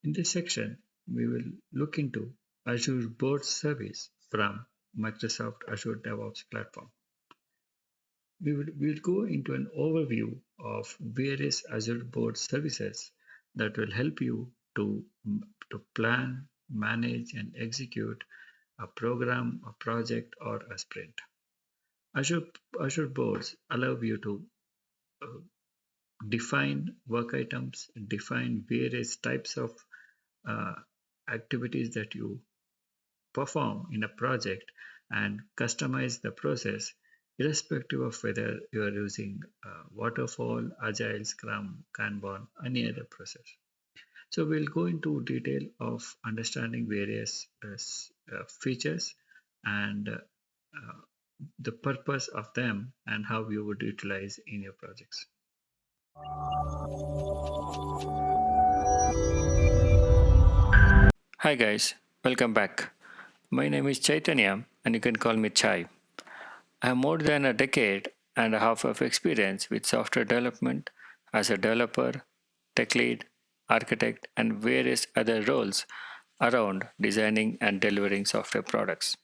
In this section, we will look into Azure Board Service from Microsoft Azure DevOps Platform. We'll go into an overview of various Azure Board services that will help you to plan, manage, and execute a program, a project, or a sprint. Azure, Azure boards allow you to uh, define work items, define various types of uh, activities that you perform in a project, and customize the process irrespective of whether you are using waterfall, agile, scrum, kanban, any other process. So we'll go into detail of understanding various features and the purpose of them and how you would utilize in your projects. Hi guys, welcome back. My name is Chaitanya and you can call me Chai. I have more than a decade and a half of experience with software development as a developer, tech lead, architect, and various other roles around designing and delivering software products.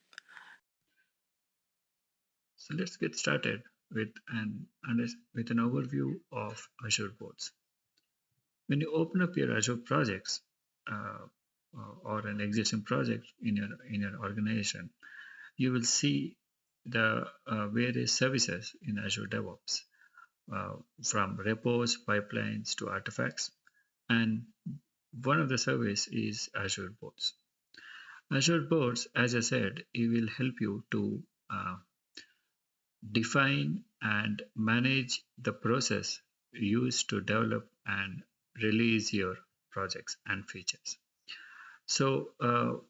So let's get started with an overview of Azure boards. When you open up your Azure projects uh, or an existing project in your organization, you will see the various services in Azure DevOps, from repos, pipelines to artifacts, and one of the service is Azure Boards. Azure Boards, as I said, it will help you to define and manage the process used to develop and release your projects and features. So,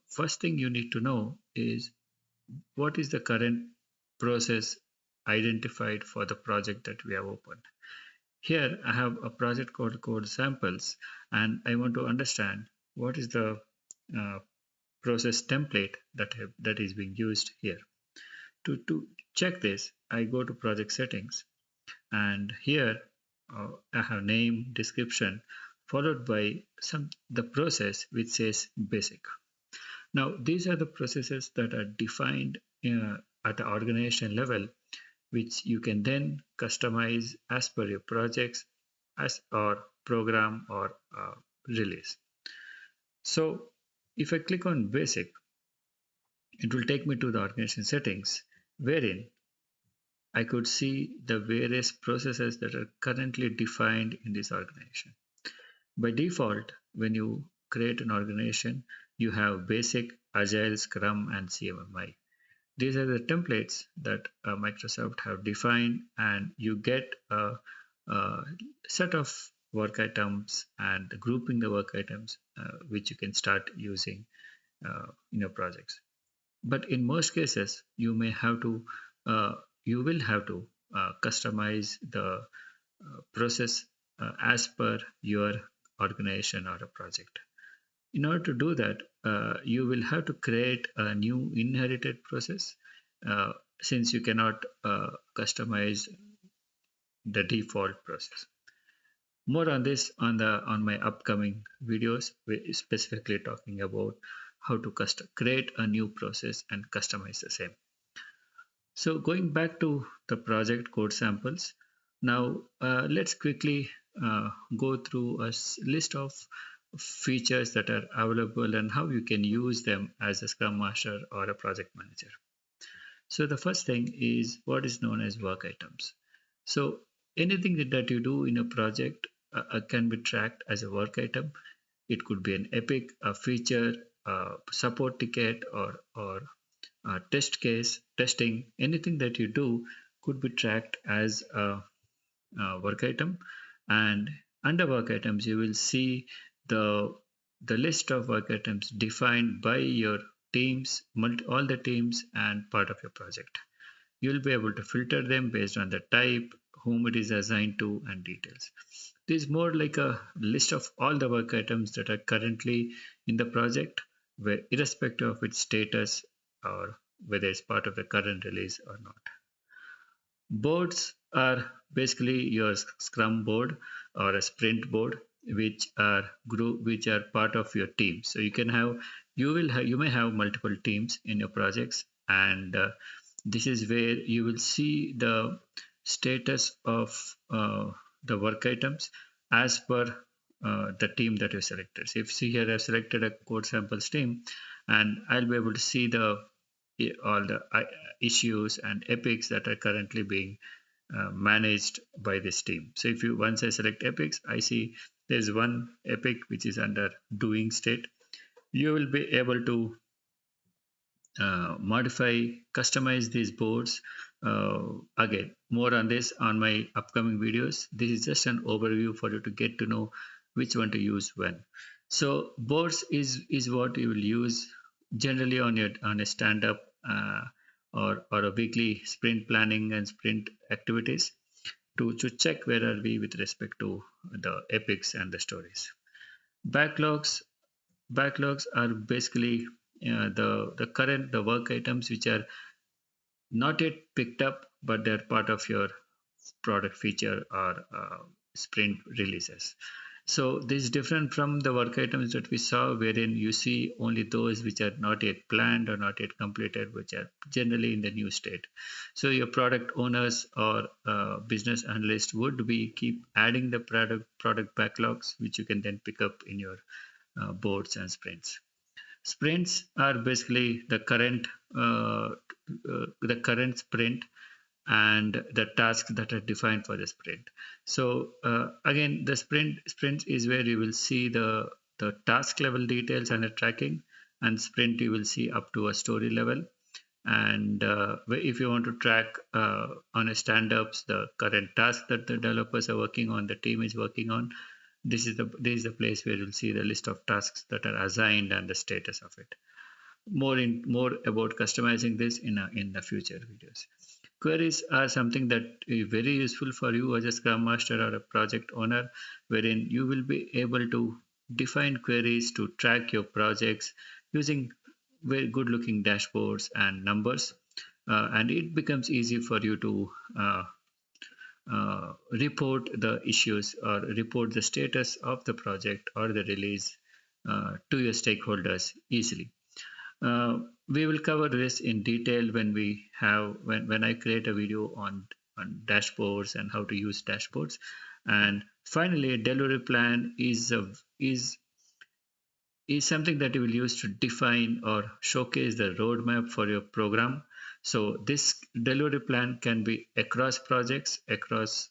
first thing you need to know is what is the current process identified for the project that we have opened. Here I have a project called code samples, and I want to understand what is the uh, process template that is being used here. To check this, I go to project settings, and here I have name, description, followed by the process which says basic. Now these are the processes that are defined at the organization level, which you can then customize as per your projects as or program or release. So if I click on basic, it will take me to the organization settings, wherein I could see the various processes that are currently defined in this organization. By default, when you create an organization, you have basic, agile, scrum, and CMMI. These are the templates that Microsoft have defined, and you get a set of work items and grouping the work items which you can start using in your projects. But in most cases, uh, you will have to customize the process as per your organization or a project. In order to do that, you will have to create a new inherited process, uh, since you cannot customize the default process. More on this on my upcoming videos, specifically talking about how to create a new process and customize the same. So going back to the project code samples, now let's quickly go through a list of features that are available and how you can use them as a Scrum Master or a project manager. So the first thing is what is known as work items. So anything that you do in a project can be tracked as a work item. It could be an epic, a feature, a support ticket, or test case, testing. Anything that you do could be tracked as a work item. And under work items, you will see the the list of work items defined by your teams, all the teams, and part of your project. You'll be able to filter them based on the type, whom it is assigned to, and details. This is more like a list of all the work items that are currently in the project, where irrespective of its status or whether it's part of the current release or not. Boards are basically your Scrum board or a sprint board. which are part of your team. So you may have multiple teams in your projects, and this is where you will see the status of the work items as per the team that you selected. So if you see here, I've selected a code samples team, and I'll be able to see all the issues and epics that are currently being managed by this team. So if you once I select epics, I see there's one epic which is under doing state. You will be able to modify, customize these boards. Again, more on this on my upcoming videos. This is just an overview for you to get to know which one to use when. So boards is what you will use generally on a stand up or a weekly sprint planning and sprint activities to check where are we with respect to the epics and the stories. Backlogs backlogs are basically the work items which are not yet picked up, but they're part of your product feature or sprint releases. So this is different from the work items that we saw, wherein you see only those which are not yet planned or not yet completed, which are generally in the new state. So your product owners or business analysts would be keep adding the product backlogs, which you can then pick up in your boards and sprints. Sprints are basically the current sprint and the tasks that are defined for the sprint. So again, the sprint is where you will see the task level details and the tracking, and sprint you will see up to a story level. And if you want to track on a stand-ups the current task that the developers are working on, the team is working on, this is the place where you'll see the list of tasks that are assigned and the status of it. More about customizing this in the future videos. Queries are something that is very useful for you as a scrum master or a project owner, wherein you will be able to define queries to track your projects using very good looking dashboards and numbers. And it becomes easy for you to report the issues or report the status of the project or the release to your stakeholders easily. We will cover this in detail when I create a video on dashboards and how to use dashboards. And finally, a delivery plan is something that you will use to define or showcase the roadmap for your program. So this delivery plan can be across projects, across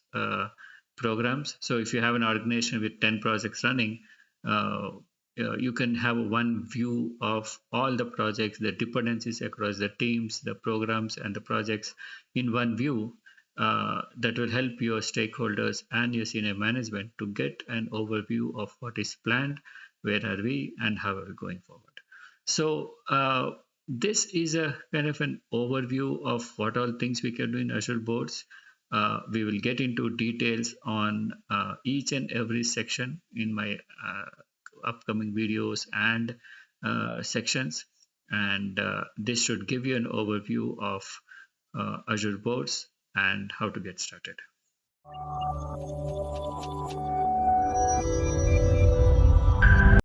programs. So if you have an organization with 10 projects running, you can have one view of all the projects, the dependencies across the teams, the programs, and the projects in one view. That will help your stakeholders and your senior management to get an overview of what is planned, where are we, and how are we going forward. So this is a kind of an overview of what all things we can do in Azure boards. We will get into details on each and every section in my upcoming videos and sections, and this should give you an overview of Azure boards and how to get started.